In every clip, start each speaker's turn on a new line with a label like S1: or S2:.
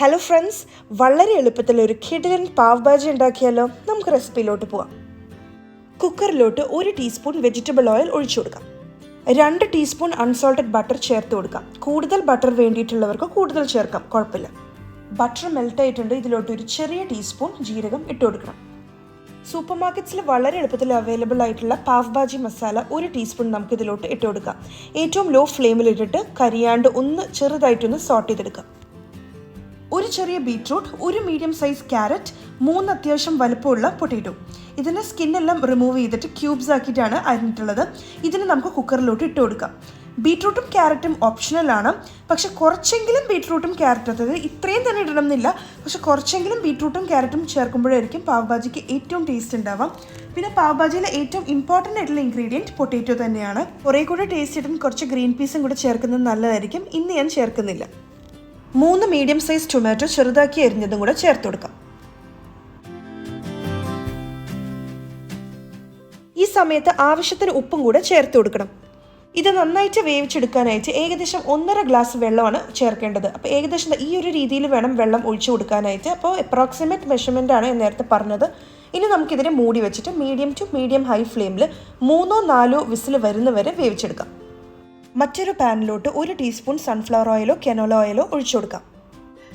S1: Hello friends, വളരെ എളുപ്പത്തിൽ ഒരു കിടിലൻ പാവ് ഭാജി ഉണ്ടാക്കിയാലോ? നമുക്ക് റെസിപ്പിയിലോട്ട് പോവാം. കുക്കറിലോട്ട് 1 ടീസ്പൂൺ വെജിറ്റബിൾ ഓയിൽ ഒഴിച്ചു കൊടുക്കാം. 2 ടീസ്പൂൺ അൺസോൾട്ടഡ് ബട്ടർ ചേർത്ത് കൊടുക്കാം. കൂടുതൽ ബട്ടർ വേണ്ടിയിട്ടുള്ളവർക്ക് കൂടുതൽ ചേർക്കാം, കുഴപ്പമില്ല. ബട്ടർ മെൽറ്റ് ആയിട്ടുണ്ട്. ഇതിലോട്ട് ഒരു ചെറിയ ടീസ്പൂൺ ജീരകം ഇട്ട് കൊടുക്കണം. സൂപ്പർ മാർക്കറ്റ്സിൽ വളരെ എളുപ്പത്തിൽ അവൈലബിൾ ആയിട്ടുള്ള പാവ് ഭാജി മസാല 1 ടീസ്പൂൺ നമുക്ക് ഇതിലോട്ട് ഇട്ട് കൊടുക്കാം. ഏറ്റവും ലോ ഫ്ലെയിമിലിട്ടിട്ട് കരിയാണ്ട് ഒന്ന് ചെറുതായിട്ടൊന്ന് സോട്ട് ചെയ്തെടുക്കാം. ഒരു ചെറിയ ബീറ്റ്റൂട്ട്, 1 മീഡിയം സൈസ് ക്യാരറ്റ്, 3 അത്യാവശ്യം വലുപ്പമുള്ള പൊട്ടേറ്റോ. ഇതിൻ്റെ സ്കിന്നെല്ലാം റിമൂവ് ചെയ്തിട്ട് ക്യൂബ്സ് ആക്കിയിട്ടാണ് അരിഞ്ഞിട്ടുള്ളത്. ഇതിന് നമുക്ക് കുക്കറിലോട്ട് ഇട്ട് കൊടുക്കാം. ബീറ്റ്റൂട്ടും ക്യാരറ്റും ഓപ്ഷണലാണ്, പക്ഷെ കുറച്ചെങ്കിലും ബീറ്റ്റൂട്ടും ക്യാരറ്റും, അതായത് ഇത്രയും തന്നെ ഇടണം എന്നില്ല, പക്ഷെ കുറച്ചെങ്കിലും ബീറ്റ്റൂട്ടും ക്യാരറ്റും ചേർക്കുമ്പോഴായിരിക്കും പാവ് ഭാജിക്ക് ഏറ്റവും ടേസ്റ്റ് ഉണ്ടാവാം. പിന്നെ പാവ് ഭാജിയിലെ ഏറ്റവും ഇമ്പോർട്ടൻ്റ് ആയിട്ടുള്ള ഇൻഗ്രീഡിയൻറ്റ് പൊട്ടേറ്റോ തന്നെയാണ്. കുറേ കൂടെ ടേസ്റ്റ് ഇടാൻ കുറച്ച് ഗ്രീൻ പീസും കൂടെ ചേർക്കുന്നത് നല്ലതായിരിക്കും. ഇന്ന് ഞാൻ ചേർക്കുന്നില്ല. 3 മീഡിയം സൈസ് ടൊമാറ്റോ ചെറുതാക്കി അരിഞ്ഞതും കൂടെ ചേർത്ത് കൊടുക്കാം. ഈ സമയത്ത് ആവശ്യത്തിന് ഉപ്പും കൂടെ ചേർത്ത് കൊടുക്കണം. ഇത് നന്നായിട്ട് വേവിച്ചെടുക്കാനായിട്ട് ഏകദേശം 1.5 ഗ്ലാസ് വെള്ളമാണ് ചേർക്കേണ്ടത്. അപ്പോൾ ഏകദേശം ഈ ഒരു രീതിയിൽ വേണം വെള്ളം ഒഴിച്ചു കൊടുക്കാനായിട്ട്. അപ്പോൾ അപ്രോക്സിമേറ്റ് മെഷർമെൻ്റ് ആണ് നേരത്തെ പറഞ്ഞത്. ഇനി നമുക്കിതിനെ മൂടി വെച്ചിട്ട് മീഡിയം ടു മീഡിയം ഹൈ ഫ്ലെയിമിൽ 3-4 വിസിൽ വരുന്നവരെ വേവിച്ചെടുക്കാം. മറ്റൊരു പാനിലോട്ട് 1 ടീസ്പൂൺ സൺഫ്ലവർ ഓയിലോ കെനോല ഓയിലോ ഒഴിച്ചു കൊടുക്കാം.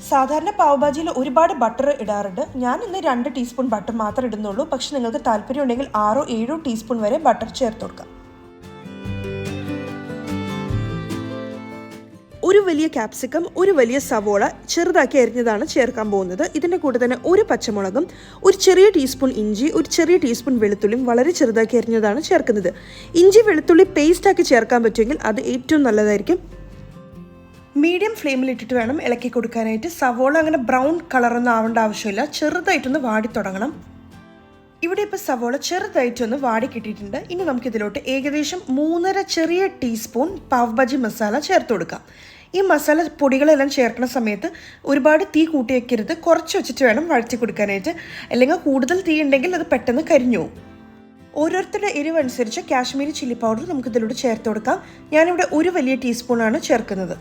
S1: സാധാരണ പാവ് ഭാജിയിൽ ഒരുപാട് ബട്ടർ ഇടാറുണ്ട്. ഞാൻ ഇന്ന് 2 ടീസ്പൂൺ ബട്ടർ മാത്രമേ ഇടുന്നുള്ളൂ. പക്ഷെ നിങ്ങൾക്ക് താല്പര്യം ഉണ്ടെങ്കിൽ 6-7 ടീസ്പൂൺ വരെ ബട്ടർ ചേർത്ത് കൊടുക്കാം. ഒരു വലിയ ക്യാപ്സിക്കം, ഒരു വലിയ സവോള ചെറുതാക്കി അരിഞ്ഞതാണ് ചേർക്കാൻ പോകുന്നത്. ഇതിൻ്റെ കൂടെ തന്നെ 1 പച്ചമുളകും, ഒരു ചെറിയ ടീസ്പൂൺ ഇഞ്ചി, ഒരു ചെറിയ ടീസ്പൂൺ വെളുത്തുള്ളിയും വളരെ ചെറുതാക്കി അരിഞ്ഞതാണ് ചേർക്കുന്നത്. ഇഞ്ചി വെളുത്തുള്ളി പേസ്റ്റാക്കി ചേർക്കാൻ പറ്റുമെങ്കിൽ അത് ഏറ്റവും നല്ലതായിരിക്കും. മീഡിയം ഫ്ലെയിമിലിട്ടിട്ട് വേണം ഇളക്കി കൊടുക്കാനായിട്ട്. സവോള അങ്ങനെ ബ്രൗൺ കളറൊന്നും ആവേണ്ട ആവശ്യമില്ല, ചെറുതായിട്ടൊന്ന് വാടി തുടങ്ങണം. ഇവിടെ ഇപ്പോൾ സവോള ചെറുതായിട്ടൊന്ന് വാടി കിട്ടിയിട്ടുണ്ട്. ഇനി നമുക്കിതിലോട്ട് ഏകദേശം 3.5 ചെറിയ ടീസ്പൂൺ പാവ് ഭാജി മസാല ചേർത്ത് കൊടുക്കാം. ഈ മസാല പൊടികളെല്ലാം ചേർക്കുന്ന സമയത്ത് ഒരുപാട് തീ കൂട്ടി വയ്ക്കരുത്, കുറച്ച് വെച്ചിട്ട് വേണം വഴറ്റി കൊടുക്കാനായിട്ട്. അല്ലെങ്കിൽ കൂടുതൽ തീ ഉണ്ടെങ്കിൽ അത് പെട്ടെന്ന് കരിഞ്ഞു പോകും. ഓരോരുത്തരുടെ എരിവ് അനുസരിച്ച് കാശ്മീരി ചില്ലി പൗഡർ നമുക്കിതിലോട്ട് ചേർത്ത് കൊടുക്കാം. ഞാനിവിടെ 1 വലിയ ടീസ്പൂണാണ് ചേർക്കുന്നത്.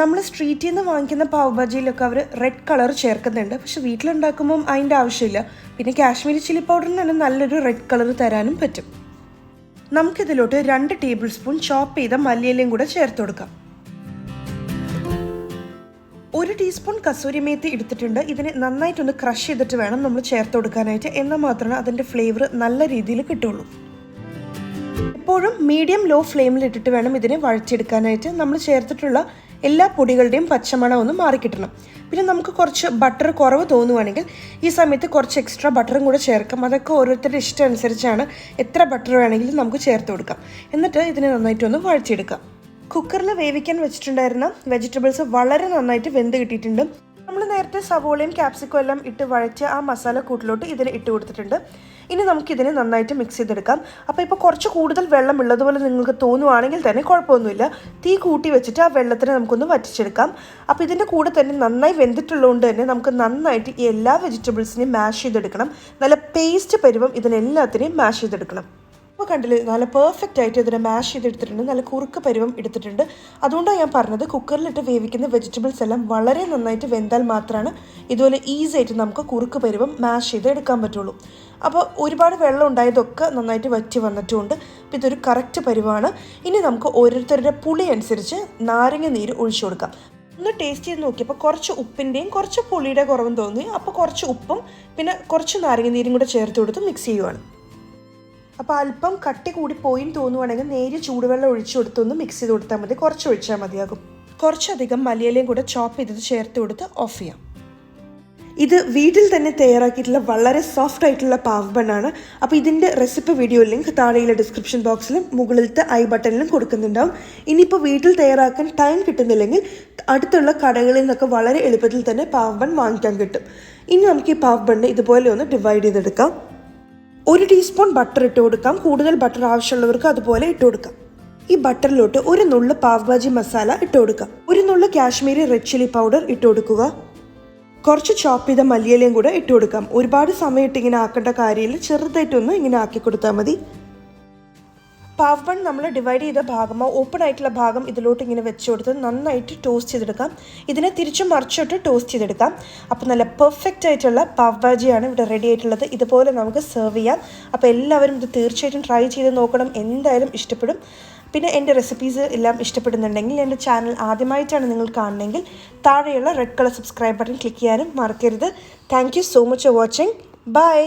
S1: നമ്മൾ സ്ട്രീറ്റിൽ നിന്ന് വാങ്ങിക്കുന്ന പാവ് ഭാജിയിലൊക്കെ അവർ റെഡ് കളർ ചേർക്കുന്നുണ്ട്, പക്ഷെ വീട്ടിലുണ്ടാക്കുമ്പം അതിൻ്റെ ആവശ്യമില്ല. പിന്നെ കാശ്മീരി ചില്ലി പൗഡറിന് തന്നെ നല്ലൊരു റെഡ് കളർ തരാനും പറ്റും. നമുക്കിതിലോട്ട് 2 ടേബിൾ സ്പൂൺ ചോപ്പ് ചെയ്ത മല്ലിയിലയും കൂടെ ചേർത്ത് കൊടുക്കാം. 1 ടീസ്പൂൺ കസൂരി മേത്തി എടുത്തിട്ടുണ്ട്. ഇതിനെ നന്നായിട്ടൊന്ന് ക്രഷ് ചെയ്തിട്ട് വേണം നമ്മൾ ചേർത്ത് കൊടുക്കാനായിട്ട്. എന്നാൽ മാത്രമേ അതിൻ്റെ ഫ്ലേവർ നല്ല രീതിയിൽ കിട്ടുള്ളൂ. എപ്പോഴും മീഡിയം ലോ ഫ്ലെയിമിൽ ഇട്ടിട്ട് വേണം ഇതിനെ വഴറ്റിയെടുക്കാനായിട്ട്. നമ്മൾ ചേർത്തിട്ടുള്ള എല്ലാ പൊടികളുടെയും പച്ചമണം ഒന്ന് മാറിക്കിട്ടണം. പിന്നെ നമുക്ക് കുറച്ച് ബട്ടർ കുറവ് തോന്നുവാണെങ്കിൽ ഈ സമയത്ത് കുറച്ച് എക്സ്ട്രാ ബട്ടറും കൂടെ ചേർക്കാം. അതൊക്കെ ഓരോരുത്തരുടെ ഇഷ്ടം അനുസരിച്ചാണ്. എത്ര ബട്ടർ വേണമെങ്കിലും നമുക്ക് ചേർത്ത് കൊടുക്കാം. എന്നിട്ട് ഇതിനെ നന്നായിട്ടൊന്ന് വഴറ്റിയെടുക്കാം. കുക്കറിൽ വേവിക്കാൻ വെച്ചിട്ടുണ്ടായിരുന്ന വെജിറ്റബിൾസ് വളരെ നന്നായിട്ട് വെന്ത് കിട്ടിയിട്ടുണ്ട്. നമ്മൾ നേരത്തെ സവോളയും ക്യാപ്സിക്കും എല്ലാം ഇട്ട് വഴറ്റിയ ആ മസാല കൂട്ടിലോട്ട് ഇതിന് ഇട്ട് കൊടുത്തിട്ടുണ്ട്. ഇനി നമുക്കിതിനെ നന്നായിട്ട് മിക്സ് ചെയ്തെടുക്കാം. അപ്പോൾ ഇപ്പോൾ കുറച്ച് കൂടുതൽ വെള്ളം ഉള്ളതുപോലെ നിങ്ങൾക്ക് തോന്നുവാണെങ്കിൽ തന്നെ കുഴപ്പമൊന്നുമില്ല. തീ കൂട്ടി വെച്ചിട്ട് ആ വെള്ളത്തിനെ നമുക്കൊന്ന് വറ്റിച്ചെടുക്കാം. അപ്പോൾ ഇതിൻ്റെ കൂടെ തന്നെ നന്നായി വെന്തിട്ടുള്ളതുകൊണ്ട് തന്നെ നമുക്ക് നന്നായിട്ട് ഈ എല്ലാ വെജിറ്റബിൾസിനെയും മാഷ് ചെയ്തെടുക്കണം. നല്ല പേസ്റ്റ് പരുവം ഇതിനെല്ലാത്തിനെയും മാഷ് ചെയ്തെടുക്കണം. അപ്പോൾ കണ്ടില്ലേ, നല്ല പെർഫെക്റ്റ് ആയിട്ട് ഇതിനെ മാഷ് ചെയ്തെടുത്തിട്ടുണ്ട്. നല്ല കുറുക്ക് പരുവം എടുത്തിട്ടുണ്ട്. അതുകൊണ്ടാണ് ഞാൻ പറഞ്ഞത് കുക്കറിലിട്ട് വേവിക്കുന്ന വെജിറ്റബിൾസ് എല്ലാം വളരെ നന്നായിട്ട് വെന്താൽ മാത്രമാണ് ഇതുപോലെ ഈസി ആയിട്ട് നമുക്ക് കുറുക്ക് പരുവം മാഷ് ചെയ്ത് എടുക്കാൻ പറ്റുള്ളൂ. അപ്പോൾ ഒരുപാട് വെള്ളം ഉണ്ടായതൊക്കെ നന്നായിട്ട് വറ്റി വന്നിട്ടുമുണ്ട്. അപ്പോൾ ഇതൊരു കറക്റ്റ് പരുവമാണ്. ഇനി നമുക്ക് ഓരോരുത്തരുടെ പുളി അനുസരിച്ച് നാരങ്ങ നീര് ഒഴിച്ചു കൊടുക്കാം. ഒന്ന് ടേസ്റ്റ് ചെയ്ത് നോക്കിയപ്പോൾ കുറച്ച് ഉപ്പിൻ്റെയും കുറച്ച് പുളിയുടെ കുറവും തോന്നി. അപ്പോൾ കുറച്ച് ഉപ്പും പിന്നെ കുറച്ച് നാരങ്ങ നീരും കൂടെ ചേർത്ത് കൊടുത്ത് മിക്സ് ചെയ്യുവാണ്. അപ്പോൾ അല്പം കട്ടി കൂടി പോയിന്ന് തോന്നുവാണെങ്കിൽ നേരിയ ചൂടുവെള്ളം ഒഴിച്ചു കൊടുത്തൊന്ന് മിക്സ് ചെയ്ത് കൊടുത്താൽ മതി. കുറച്ച് ഒഴിച്ചാൽ മതിയാകും. കുറച്ചധികം മല്ലിയിലയും കൂടെ ചോപ്പ് ചെയ്തത് ചേർത്ത് കൊടുത്ത് ഓഫ് ചെയ്യാം. ഇത് വീട്ടിൽ തന്നെ തയ്യാറാക്കിയിട്ടുള്ള വളരെ സോഫ്റ്റ് ആയിട്ടുള്ള പാവ് ബണ്ണാണ്. അപ്പോൾ ഇതിൻ്റെ റെസിപ്പി വീഡിയോ ലിങ്ക് താഴെയുള്ള ഡിസ്ക്രിപ്ഷൻ ബോക്സിലും മുകളിലത്തെ ഐ ബട്ടണിലും കൊടുക്കുന്നുണ്ടാവും. ഇനിയിപ്പോൾ വീട്ടിൽ തയ്യാറാക്കാൻ ടൈം കിട്ടുന്നില്ലെങ്കിൽ അടുത്തുള്ള കടകളിൽ നിന്നൊക്കെ വളരെ എളുപ്പത്തിൽ തന്നെ പാവ് ബൺ വാങ്ങിക്കാൻ കിട്ടും. ഇനി നമുക്ക് ഈ പാവ് ബണ്ണ് ഇതുപോലെ ഒന്ന് ഡിവൈഡ് ചെയ്തെടുക്കാം. 1 ടീസ്പൂൺ ബട്ടർ ഇട്ട് കൊടുക്കാം. കൂടുതൽ ബട്ടർ ആവശ്യമുള്ളവർക്ക് അതുപോലെ ഇട്ട് കൊടുക്കാം. ഈ ബട്ടറിലോട്ട് 1 നുള്ള് പാവ് ഭാജി മസാല ഇട്ട് കൊടുക്കാം. 1 നുള്ള് കാശ്മീരി റെഡ് ചില്ലി പൗഡർ ഇട്ട് കൊടുക്കുക. കുറച്ച് ചോപ്പ് ചെയ്ത മല്ലിയിലയും കൂടെ ഇട്ട് കൊടുക്കാം. ഒരുപാട് സമയത്ത് ഇങ്ങനെ ആക്കേണ്ട കാര്യമില്ല, ചെറുതായിട്ടൊന്ന് ഇങ്ങനെ ആക്കി കൊടുത്താൽ മതി. പാവ് ബൺ നമ്മൾ ഡിവൈഡ് ചെയ്ത ഭാഗമോ ഓപ്പൺ ആയിട്ടുള്ള ഭാഗം ഇതിലോട്ട് ഇങ്ങനെ വെച്ച് കൊടുത്ത് നന്നായിട്ട് ടോസ്റ്റ് ചെയ്തെടുക്കാം. ഇതിനെ തിരിച്ചും മറിച്ചിട്ട് ടോസ്റ്റ് ചെയ്തെടുക്കാം. അപ്പോൾ നല്ല പെർഫെക്റ്റ് ആയിട്ടുള്ള പാവ് ഭാജിയാണ് ഇവിടെ റെഡി ആയിട്ടുള്ളത്. ഇതുപോലെ നമുക്ക് സെർവ് ചെയ്യാം. അപ്പോൾ എല്ലാവരും ഇത് തീർച്ചയായിട്ടും ട്രൈ ചെയ്ത് നോക്കണം, എന്തായാലും ഇഷ്ടപ്പെടും. പിന്നെ എൻ്റെ റെസിപ്പീസ് എല്ലാം ഇഷ്ടപ്പെടുന്നുണ്ടെങ്കിൽ എൻ്റെ ചാനൽ ആദ്യമായിട്ടാണ് നിങ്ങൾ കാണുന്നതെങ്കിൽ താഴെയുള്ള red colour subscribe button click ചെയ്യാനും മറക്കരുത്. Thank you so much for watching. By.